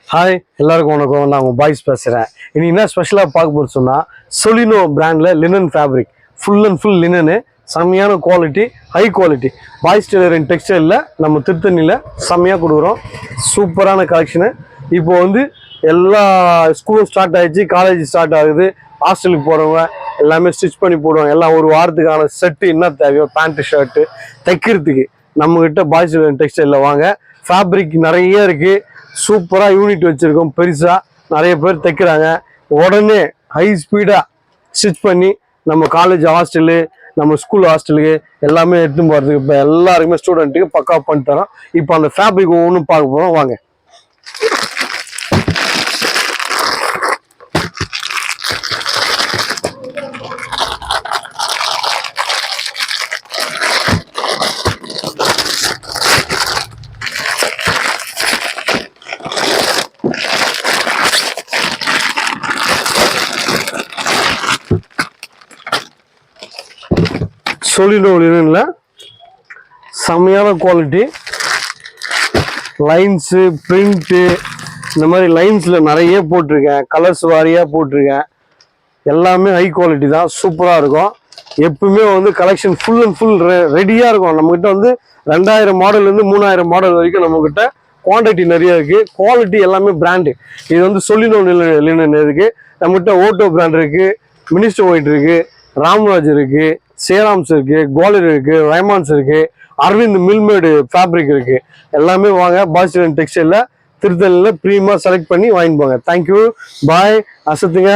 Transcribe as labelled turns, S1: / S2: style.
S1: Hi எல்லாருக்கும் வணக்கம். நான் உங்கள் பாய்ஸ் பேசுகிறேன். இன்னைக்கு என்ன ஸ்பெஷலாக பார்க்க போகிறது சொன்னால், சொலினோ பிராண்டில் linen fabric full and full linen, செம்மையான quality, high quality. Boys tailoring டெக்ஸ்டைலில் நம்ம திருத்தணியில் செம்மையாக கொடுக்குறோம். சூப்பரான கலெக்ஷனு. இப்போ வந்து எல்லா ஸ்கூலும் ஸ்டார்ட் ஆகிடுச்சு, காலேஜ் ஸ்டார்ட் ஆகுது. ஹாஸ்டலுக்கு போகிறவங்க எல்லாமே ஸ்டிச் பண்ணி போடுவாங்க. எல்லாம் ஒரு வாரத்துக்கான செட்டு என்ன தேவையோ, பேண்ட்டு ஷர்ட்டு தைக்கிறதுக்கு நம்மக்கிட்ட பாய்ஸ் டெய்லரிங் டெக்ஸ்டைலில் வாங்க. ஃபேப்ரிக் நிறைய இருக்குது. சூப்பராக யூனிட் வச்சுருக்கோம். பெருசாக நிறைய பேர் தைக்கிறாங்க. உடனே ஹை ஸ்பீடாக ஸ்டிச் பண்ணி நம்ம காலேஜ் ஹாஸ்டலு, நம்ம ஸ்கூல் ஹாஸ்டலுக்கு எல்லாமே எடுத்துன்னு போகிறதுக்கு இப்போ எல்லாருக்குமே ஸ்டூடெண்ட்டுக்கு பக்கா பண்ணி தரோம். இப்போ அந்த ஃபேப்ரிக் ஒவ்வொன்றும் பார்க்க போகிறோம், வாங்க. சொலினோ லினன்ல செம்மையான குவாலிட்டி, லைன்ஸு, பிரிண்ட்டு, இந்த மாதிரி லைன்ஸில் நிறைய போட்டிருக்கேன். கலர்ஸ் வாரியாக போட்டிருக்கேன். எல்லாமே ஹை குவாலிட்டி தான், சூப்பராக இருக்கும். எப்பவுமே வந்து கலெக்ஷன் ஃபுல் அண்ட் ஃபுல் ரெடியாக இருக்கும். நம்மக்கிட்ட வந்து 2000 மாடல்லேருந்து 3000 மாடல் வரைக்கும் நம்மக்கிட்ட குவான்டிட்டி நிறைய இருக்குது. குவாலிட்டி எல்லாமே பிராண்டு. இது வந்து சொலினோ லினன் இருக்குது. நம்மகிட்ட ஓட்டோ பிராண்ட் இருக்குது, மினிஸ்டர் ஒயிட் இருக்குது, ராம்ராஜ் இருக்குது, சேராம்ஸ் இருக்குது, குவாலியர் இருக்குது, ரைமான்ஸ் இருக்குது, அரவிந்த் மில்மேடு ஃபேப்ரிக் இருக்குது. எல்லாமே வாங்க. பாய்ஸ் டெக்ஸ்டைலில் திருத்தணியில் ப்ரீமியமாக செலக்ட் பண்ணி வாங்கிட்டு போங்க. தேங்க்யூ, பாய், அசத்துங்க.